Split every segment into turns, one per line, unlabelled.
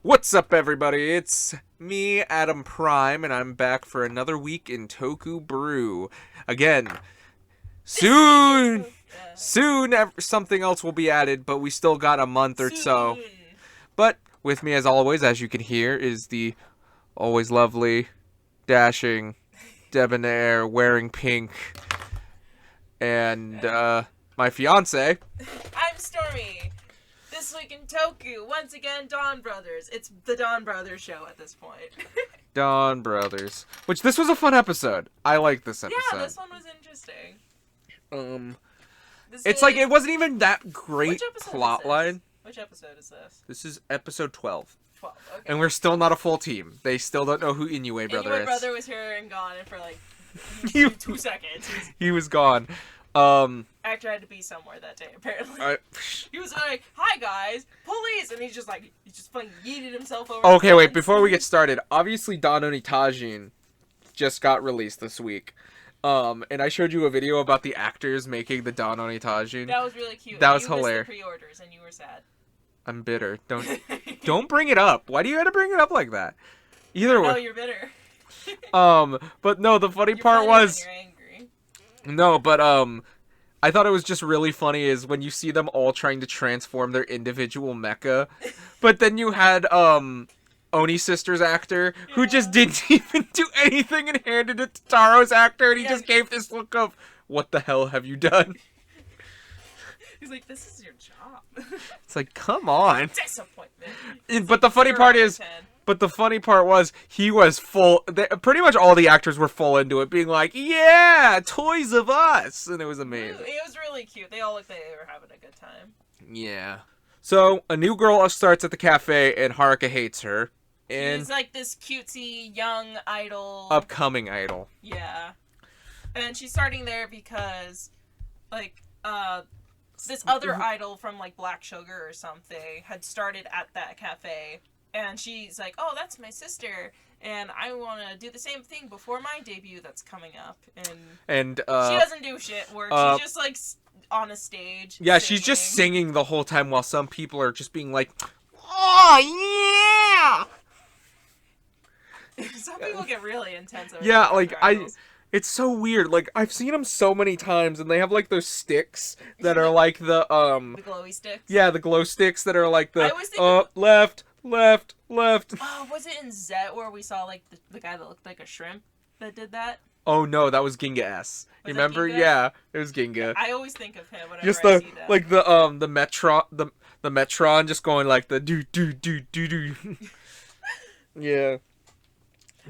What's up, everybody? It's me, Adam Prime, and I'm back for another week in TokuBrew. Again, soon something else will be added, but we still got a month or so. But with me, as always, as you can hear, is the always lovely, dashing, debonair, wearing pink, and my fiance.
I'm Stormy. This week in Toku, once again, Donbrothers. It's the Donbrothers show at this point.
Donbrothers. Which, this was a fun episode. I like this episode.
Yeah, this one was interesting.
It's like, it wasn't even that great plotline.
Which episode is this?
This is episode 12.
12, okay.
And we're still not a full team. They still don't know who Inoue Brother is.
Inoue Brother was here and gone for like 2 seconds.
He was gone.
Actor had to be somewhere that day, apparently. He was like, "Hi guys, police!" And he just fucking yeeted himself over.
Okay, wait, before we get started, obviously Don Tajin just got released this week. And I showed you a video about the actors making the Don Tajin.
That was really cute.
That was hilarious.
You missed the pre-orders and you were sad.
I'm bitter. Don't bring it up. Why do you have to bring it up like that? Either way.
No, you're bitter.
But no, the funny part was.
You're angry.
No, but I thought it was just really funny is when you see them all trying to transform their individual mecha, but then you had Oni Sister's actor who just didn't even do anything and handed it to Taro's actor, and he just gave this look of, "What the hell have you done?"
He's like, "This is your job."
It's like, come on.
Disappointment.
But the funny part is. But the funny part was, he was full, pretty much all the actors were full into it, being like, yeah, Toys of Us, and it was amazing.
It was really cute. They all looked like they were having a good time.
Yeah. So, a new girl starts at the cafe, and Haruka hates her. And
she's like this cutesy, young idol.
Upcoming idol.
Yeah. And she's starting there because, like, this other idol from, like, Black Sugar or something had started at that cafe. And she's like, "Oh, that's my sister, and I want to do the same thing before my debut that's coming up." And she doesn't do shit work. She's just like on a stage.
Yeah,
singing.
She's just singing the whole time while some people are just being like, "Oh yeah!"
Some people get really intense.
Yeah, like it's so weird. Like, I've seen them so many times, and they have like those sticks that are like the
glowy sticks.
Yeah, the glow sticks that are like the
I always think
left.
Oh, was it in Zet where we saw like the guy that looked like a shrimp that did that?
Oh no, that was Ginga S. You remember?
Ginga?
Yeah, it was Ginga.
I always think of him whenever
just
I see that.
Like the Metron, the Metron just going like the do. Yeah.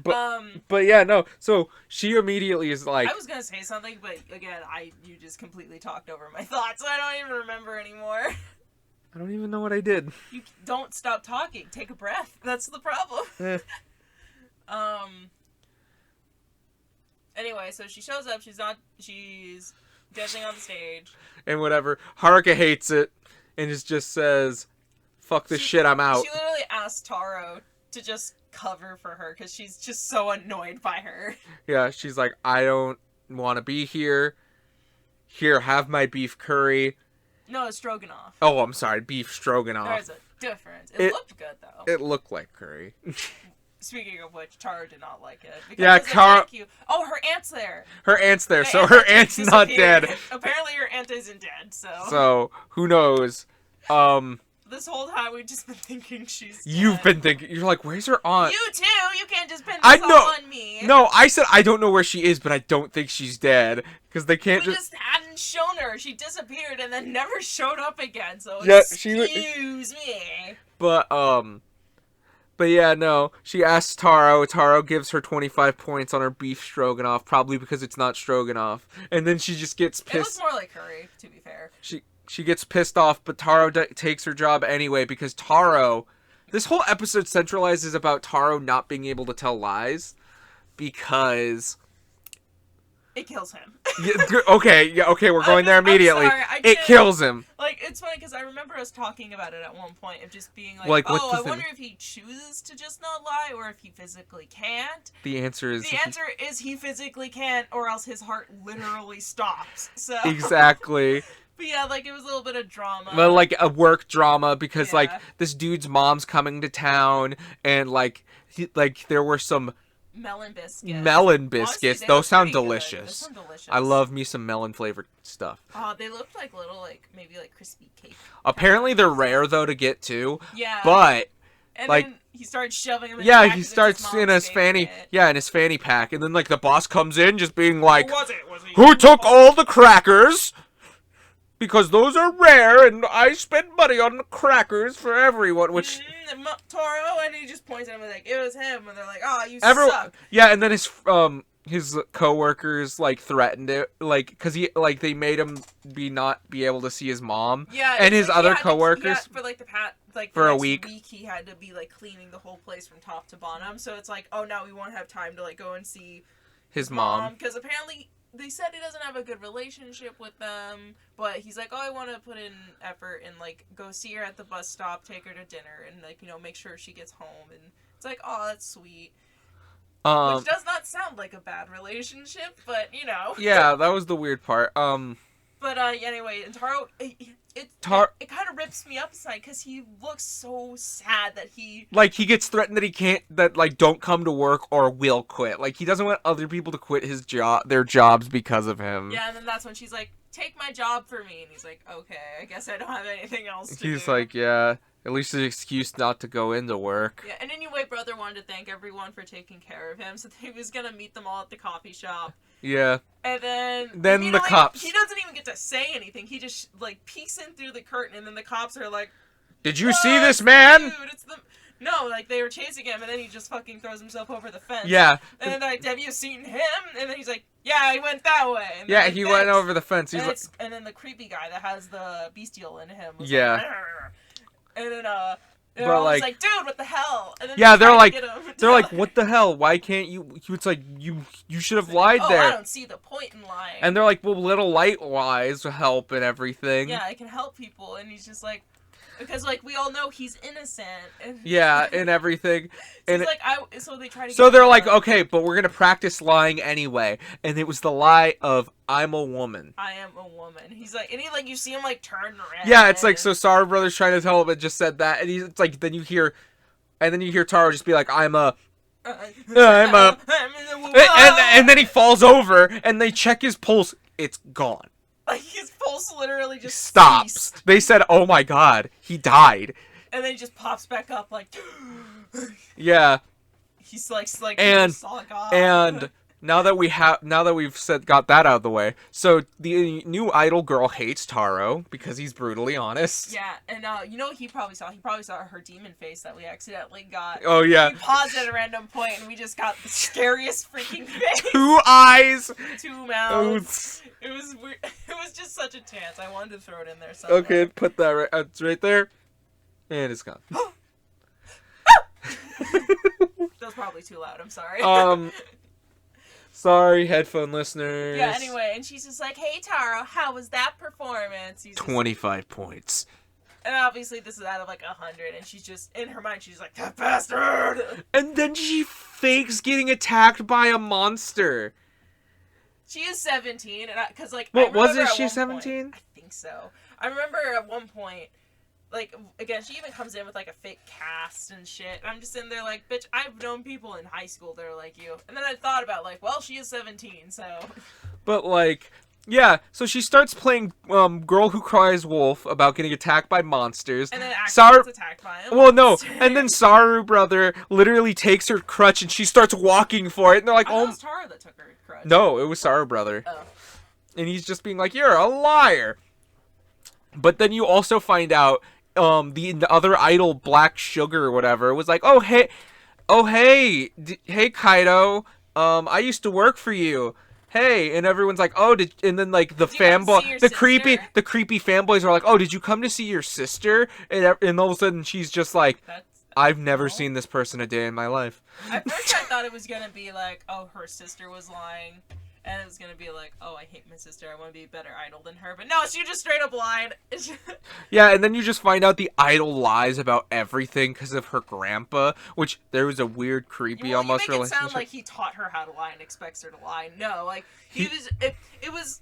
But yeah, no. So she immediately is like.
I was gonna say something, but again, you just completely talked over my thoughts, so I don't even remember anymore.
I don't even know what I did.
You don't stop talking. Take a breath. That's the problem. Anyway, so she shows up. She's dancing on the stage.
And whatever. Haruka hates it and just says, "Fuck this shit, I'm out."
She literally asked Taro to just cover for her because she's just so annoyed by her.
Yeah, she's like, "I don't want to be here. Here, have my beef curry."
No, it's stroganoff.
Oh, I'm sorry, beef stroganoff.
There's a difference. It looked good, though.
It looked like curry.
Speaking of which, Taro did not like it.
Yeah, Taro...
Oh, her aunt's there.
Her aunt's there, so her aunt's not dead.
Apparently her aunt isn't dead, so...
So, who knows?
This whole time we've just been thinking she's dead.
You've been thinking... You're like, where's her aunt?
You too! You can't just pin this all on me.
No, I said I don't know where she is, but I don't think she's dead. Because they can't
We just hadn't shown her. She disappeared and then never showed up again, so
yeah,
excuse me.
But yeah, no. She asks Taro. Taro gives her 25 points on her beef stroganoff, probably because it's not stroganoff. And then she just gets pissed.
It looks more like curry, to be fair.
She gets pissed off, but Taro takes her job anyway because Taro... This whole episode centralizes about Taro not being able to tell lies because...
It kills him.
Okay, we're going there immediately. It kills him.
Like, it's funny because I remember us talking about it at one point of just being like oh, I wonder if he chooses to just not lie or if he physically can't.
The answer is
he physically can't, or else his heart literally stops. So
exactly.
But yeah, like, it was a little bit of drama.
Well, like a work drama because like
Yeah.
this dude's mom's coming to town and like there were some
melon biscuits.
Honestly,
they
those
look
sound
pretty good.
delicious.
Those sound delicious.
I love me some melon flavored stuff.
Oh, they looked like little, like, maybe like crispy cake.
Apparently they're rare though to get too.
Yeah.
But
and
like,
then he started shoving them in
yeah,
his pack
he
'cause it's
starts in his fanny.
favorite.
Yeah, in his fanny pack, and then like the boss comes in, just being like,
Who was it? Was it
"Who
you?
took all the crackers? Because those are rare, and I spend money on the crackers for everyone." Which
Toro, and he just points at him and like, it was him, and they're like, "Oh, you
everyone,
suck."
yeah, and then his coworkers like threatened it, like because he like they made him not be able to see his mom.
Yeah,
and his
like,
other coworkers
for like the
for a
next
week.
he had to be like cleaning the whole place from top to bottom. So it's like, oh, now we won't have time to like go and see
his mom
because apparently they said he doesn't have a good relationship with them. But he's like, oh, I want to put in effort and like go see her at the bus stop, take her to dinner, and like make sure she gets home. And it's like, oh, that's sweet. Which does not sound like a bad relationship, but
Yeah, that was the weird part.
But anyway, and Taro, it kind of rips me up inside because he looks so sad that he
he gets threatened that he can't, that like don't come to work or will quit. Like he doesn't want other people to quit their jobs because of him.
Yeah, and then that's when she's like, "Take my job for me," and he's like, "Okay, I guess I don't have anything else to do."
He's like, yeah. At least an excuse not to go into work.
Yeah, and anyway, brother wanted to thank everyone for taking care of him, so he was gonna meet them all at the coffee shop.
Yeah.
And then
the cops.
He doesn't even get to say anything. He just like peeks in through the curtain, and then the cops are like,
"Did you see this man?"
Dude, it's the no, like they were chasing him, and then he just fucking throws himself over the fence.
Yeah.
And then like, have you seen him? And then he's like, yeah, he went that way. And
yeah,
like,
he went over the fence. He's like,
and then the creepy guy that has the bestial in him was
yeah.
like, "Arr." And then they're
But,
all
like,
like, dude, what the hell? And then
yeah, they're like,
like,
what the hell? Why can't you? It's like you should have lied
oh,
there.
I don't see the point in lying.
And they're like, well, little light lies help and everything.
Yeah, it can help people, and he's just like, because like we all know he's innocent. And
yeah, and everything.
So
and
he's like, so they try to.
So
get
they're
him
like,
to,
okay, but we're gonna practice lying anyway. And it was the lie of "I'm a woman."
I am a woman. He's like, and he like you see him like turn red.
Yeah, it's like so. Sarah Brothers trying to tell him it just said that, and it's like then you hear Taro just be like, I'm a, and then he falls over, and they check his pulse. It's gone.
Like his pulse literally just
Stops.
ceased.
They said, "Oh my God, he died."
And then he just pops back up like.
Yeah.
He's like
and
saw God.
and now that we've got that out of the way, so the new idol girl hates Taro because he's brutally honest.
Yeah, and he probably saw her demon face that we accidentally got.
Oh yeah.
We paused at a random point and we just got the scariest freaking face.
2 eyes.
2 mouths. It was weird. It was just such a chance. I wanted to throw it in there somewhere.
Okay, put that right. It's right there, and it's gone.
That was probably too loud. I'm sorry.
Sorry, headphone listeners.
Yeah. Anyway, and she's just like, "Hey, Taro, how was that performance?" He's
25 points.
And obviously, this is out of like 100, and she's just in her mind. She's like, "That bastard!"
And then she fakes getting attacked by a monster.
She is 17, and because like,
What
I remember
wasn't
at
she
one
17?
point- I think so. I remember at one point, like again, she even comes in with like a fake cast and shit. And I'm just in there like, bitch, I've known people in high school that are like you. And then I thought about like, well, she is 17, so.
But like, yeah. So she starts playing Girl Who Cries Wolf about getting attacked by monsters.
And then actually gets attacked by him.
Well, no. And then Saru brother literally takes her crutch and she starts walking for it. And they're like,
I thought
oh.
it was Tara that took her crutch.
No, it was Saru brother.
Oh.
And he's just being like, you're a liar. But then you also find out the other idol, Black Sugar or whatever, was like, hey, Kaido, I used to work for you. Hey, and everyone's like, oh, and then like the fanboy, the creepy fanboys are like, oh, did you come to see your sister? And all of a sudden she's just like, I've never seen this person a day in my life.
At first I thought it was gonna be like, oh, her sister was lying. And it was gonna be like, oh, I hate my sister. I want to be a better idol than her. But no, she just straight up lied.
Yeah, and then you just find out the idol lies about everything because of her grandpa, which there was a weird, creepy, almost relationship.
It sound like he taught her how to lie and expects her to lie. No, like it was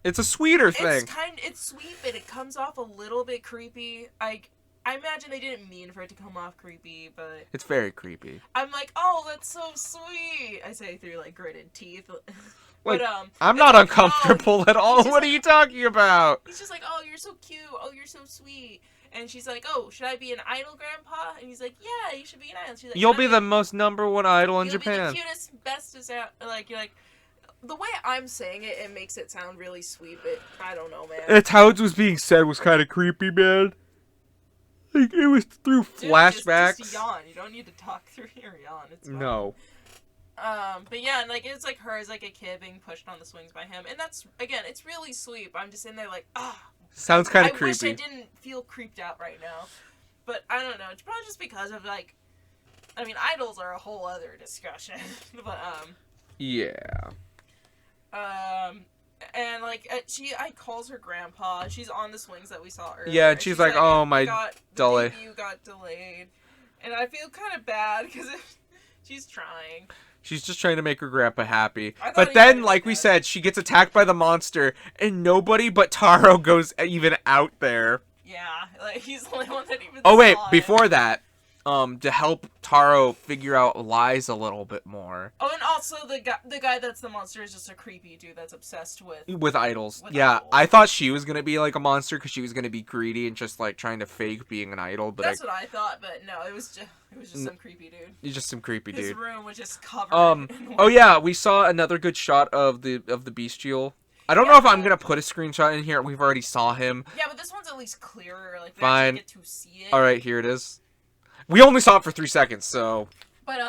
It's a sweeter thing.
It's sweet, but it comes off a little bit creepy. I imagine they didn't mean for it to come off creepy, but
It's very creepy.
I'm like, oh, that's so sweet. I say through like gritted teeth.
Like,
But
I'm not uncomfortable at all.
just
What are you talking about?
he's just like, oh, you're so cute. Oh, you're so sweet. And she's like, oh, should I be an idol, Grandpa? And he's like, yeah, you should be an idol. She's like,
You'll be the most #1 idol in
you'll
Japan.
be the cutest, bestest out. Like, you're like, the way I'm saying it, it makes it sound really sweet, but I don't know, man.
It's how it was being said was kind of creepy, man. Like, it was through
Dude,
flashbacks.
Just yawn. You don't need to talk through your yawn. It's fine.
No.
But yeah, and like it's like her as like a kid being pushed on the swings by him, and that's again, it's really sweet. But I'm just in there like,
Sounds kind of
I
creepy.
wish I didn't feel creeped out right now, but I don't know. It's probably just because of like, I mean, idols are a whole other discussion, but
Yeah.
and like I calls her grandpa. She's on the swings that we saw earlier.
Yeah, and she's like, "Oh, my delay."
The debut got delayed, and I feel kind of bad because she's trying.
She's just trying to make her grandpa happy.
I thought
But
he
then,
might
like
have
we
said-
said, she gets attacked by the monster, and nobody but Taro goes even out there.
Yeah, like he's the only one that even.
Oh wait,
saw it.
before that, to help Taro figure out lies a little bit more
Oh, and also the guy that's the monster is just a creepy dude that's obsessed with.
idols.
With
Yeah,
idols.
I thought she was gonna be like a monster because she was gonna be greedy and just like trying to fake being an idol, but
That's what I thought, but no, it was just some creepy dude.
he's just some creepy
His
dude.
room was just covered. in
Oh yeah, we saw another good shot of the bestial. I don't know if I'm gonna put a screenshot in here. We've already saw him.
Yeah, but this one's at least clearer. Like we
Fine.
actually get to see it.
All right, here it is. We only saw it for 3 seconds, so
But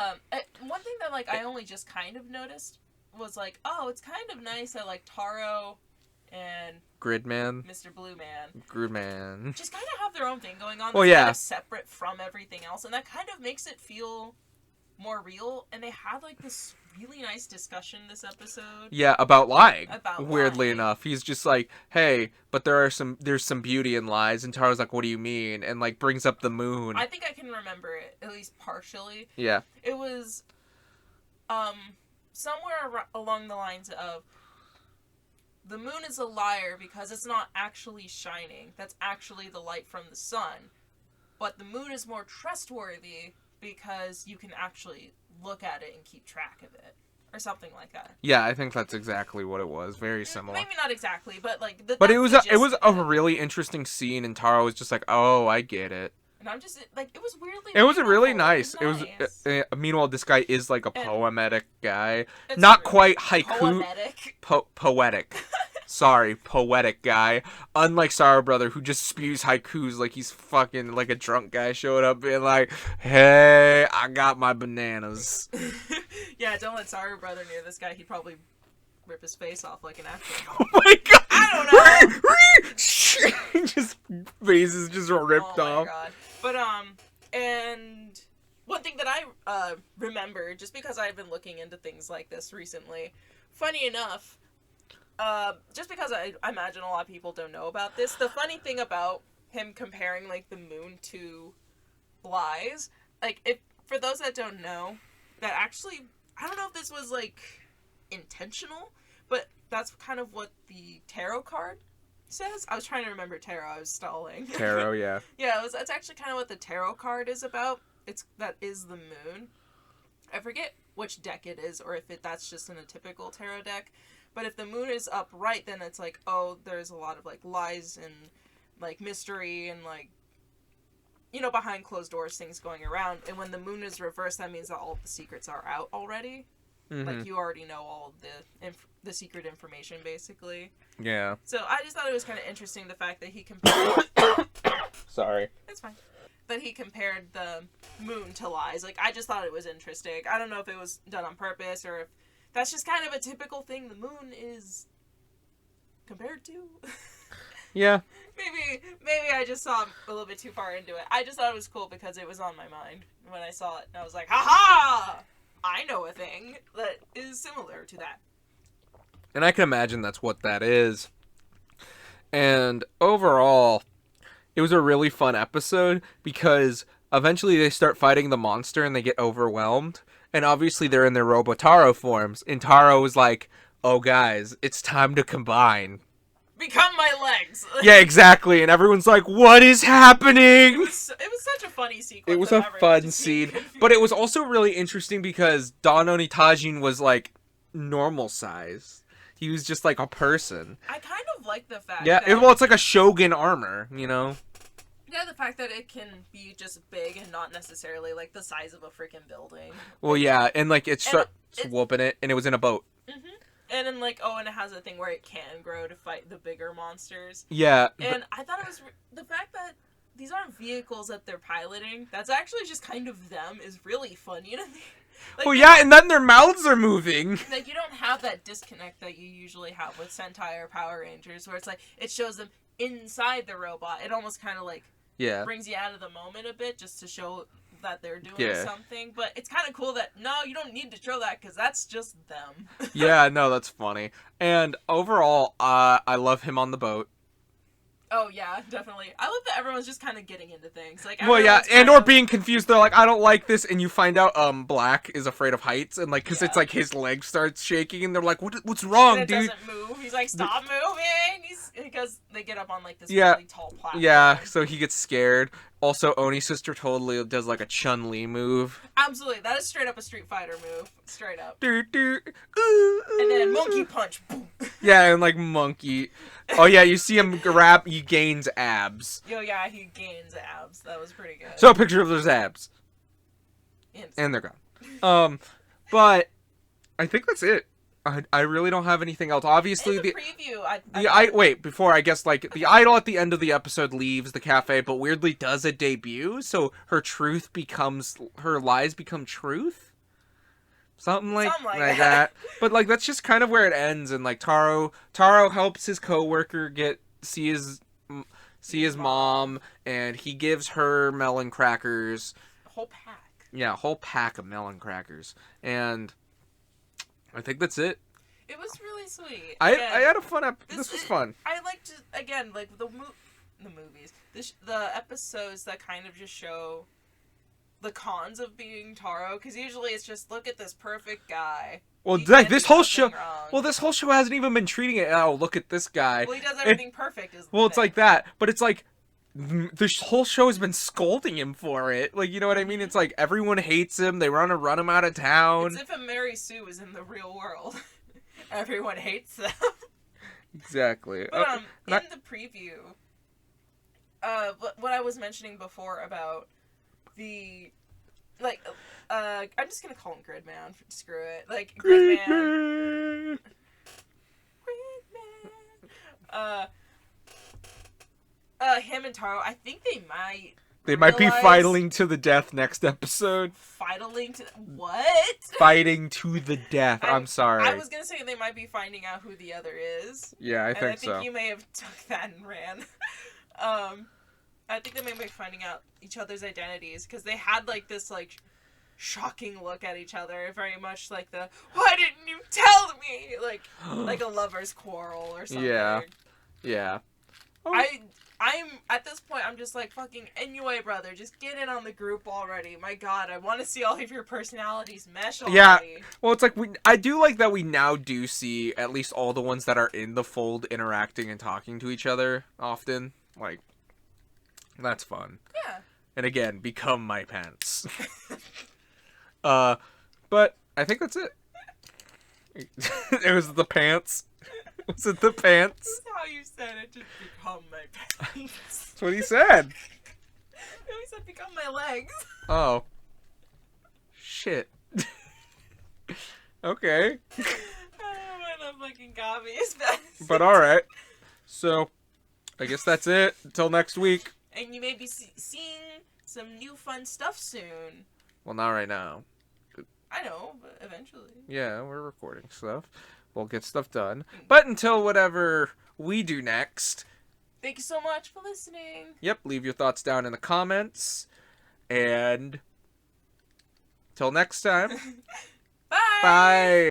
one thing that like I only just kind of noticed was like, oh, it's kind of nice that like Taro and
Gridman,
Mr. Blue Man
Gridman.
just kind of have their own thing going on.
Well,
That's
yeah.
kind of separate from everything else, and that kind of makes it feel more real. And they had like this really nice discussion this episode.
Yeah, about lying.
About
Weirdly
lying.
enough, he's just like, "Hey, but there's some beauty in lies," and Taro's like, "What do you mean?" And like brings up the moon.
I think I can remember it at least partially.
Yeah.
It was somewhere along the lines of the moon is a liar because it's not actually shining. That's actually the light from the sun. But the moon is more trustworthy because you can actually look at it and keep track of it. Or something like that.
Yeah, I think that's exactly what it was. Very similar.
Maybe not exactly, but like...
But it was
that's the
it was
gist
a
of it.
really interesting scene, and Taro was just like, "Oh, I get it."
And I'm just, like, it was weirdly...
It was really
beautiful.
nice. It was.
nice.
Meanwhile, this guy is like a
And-
poetic guy,
It's
not
true.
quite haiku.
Poetic.
Poetic. Sorry, poetic guy. Unlike Sorrow Brother, who just spews haikus like he's fucking like a drunk guy showing up being like, "Hey, I got my bananas."
Yeah, don't let Sorry Brother near this guy. He'd probably rip his face off like an actor.
Oh my god!
I don't
know. Just faces just ripped
Oh
off.
my god. But and one thing that I remember, just because I've been looking into things like this recently, funny enough, just because I imagine a lot of people don't know about this, the funny thing about him comparing like the moon to lies, like if for those that don't know, that actually I don't know if this was like intentional, but that's kind of what the tarot card says. I was trying to remember tarot. I was stalling.
Tarot, yeah.
Yeah, that's actually kind of what the tarot card is about. That is the moon. I forget which deck it is, or if that's just in a typical tarot deck. But if the moon is upright, then it's like, oh, there's a lot of like lies and like mystery and like, you know, behind closed doors things going around. And when the moon is reversed, that means that all of the secrets are out already.
Mm-hmm.
Like you already know all of the secret information, basically.
Yeah.
So I just thought it was kind of interesting the fact that he compared.
Sorry.
It's fine. That he compared the moon to lies. Like I just thought it was interesting. I don't know if it was done on purpose or if that's just kind of a typical thing the moon is compared to.
Yeah.
Maybe I just saw a little bit too far into it. I just thought it was cool because it was on my mind when I saw it. And I was like, ha! I know a thing that is similar to that.
And I can imagine that's what that is. And overall, it was a really fun episode because eventually they start fighting the monster and they get overwhelmed. And obviously they're in their Robotaro forms. And Taro was like, "Oh guys, it's time to combine."
become my legs.
Yeah, exactly. And everyone's like, what is happening?
It was such a funny sequence.
It was a fun scene. But it was also really interesting because Don Onitajin was like normal size. He was just like a person.
I kind of like the fact
Yeah,
that...
well, it's like a Shogun armor, you know?
Yeah, the fact that it can be just big and not necessarily, like, the size of a freaking building.
Well, yeah, and, like, it starts whooping it, and it was in a boat.
Mm-hmm. And then, like, and it has a thing where it can grow to fight the bigger monsters.
Yeah.
And I thought it was... the fact that these aren't vehicles that they're piloting, that's actually just kind of them, is really funny to me. Like,
well, yeah, and then their mouths are moving.
Like, you don't have that disconnect that you usually have with Sentai or Power Rangers, where it's like, it shows them inside the robot. It almost kind of, like...
Yeah.
brings you out of the moment a bit just to show that they're doing something. But it's kind of cool that, no, you don't need to show that because that's just them.
Yeah, no, that's funny. And overall, I love him on the boat.
Oh, yeah, definitely. I love that everyone's just kind of getting into things. Like,
well, yeah, and or being confused. They're like, I don't like this. And you find out Black is afraid of heights. And, like, because it's like his leg starts shaking. And they're like, what's wrong,
and it
dude?
doesn't move. He's like, stop moving. Because they get up on, like, this
really
tall platform.
Yeah, so he gets scared. Also, Oni's sister totally does, like, a Chun-Li move.
Absolutely. That is straight up a Street Fighter move. Straight up.
Doo, doo, ooh,
and then monkey punch. Boom.
Yeah, and, like, monkey. Oh, yeah, you see him grab, he gains abs.
Yo, yeah, he gains abs. That was pretty good.
So, a picture of those abs. And they're gone. But I think that's it. I really don't have anything else. Obviously,
in the preview,
wait, before I guess, like, the idol at the end of the episode leaves the cafe, but weirdly does a debut, so her lies become truth? Something like that. But, like, that's just kind of where it ends, and, like, Taro helps his coworker see his mom, and he gives her melon crackers.
A whole pack.
Yeah, a whole pack of melon crackers. And I think that's it.
It was really sweet.
I had a fun this was fun.
I like to, again, like, the movies. The episodes that kind of just show the cons of being Taro, because usually it's just, look at this perfect guy.
Well, like, this whole show hasn't even been treating it, oh, look at this guy.
Well, he does everything perfect.
It's like that, but it's like, this whole show has been scolding him for it. Like, you know what I mean? It's like, everyone hates him, they want to run him out of town.
It's if a Mary Sue was in the real world. Everyone hates them.
Exactly.
But, in the preview, what I was mentioning before about the, like, I'm just gonna call him Gridman. Screw it. Like, Gridman. Him and Taro, I think they might be fighting
to the death next episode.
Fighting to what?
Fighting to the death. I'm sorry.
I was gonna say they might be finding out who the other is.
Yeah, I think so.
I think you may have took that and ran. I think they may be finding out each other's identities because they had like this like shocking look at each other, very much like the "Why didn't you tell me?" like a lover's quarrel or something.
Yeah. Oh.
I'm at this point. I'm just like fucking anyway, brother. Just get in on the group already. My God, I want to see all of your personalities mesh already.
Yeah. Well, it's like I do like that we now do see at least all the ones that are in the fold interacting and talking to each other often. Like, that's fun.
Yeah.
And again, become my pants. But I think that's it. It was the pants. Was it the pants?
That's how you said it. Just become my pants.
That's what he said.
No, he said become my legs.
Oh. Shit. Okay.
I love fucking Gabi is best.
But alright. So, I guess that's it. Until next week.
And you may be seeing some new fun stuff soon.
Well, not right now.
I know, but eventually.
Yeah, we're recording stuff. We'll get stuff done. But until whatever we do next.
Thank you so much for listening.
Yep, leave your thoughts down in the comments. And till next time.
Bye.
Bye.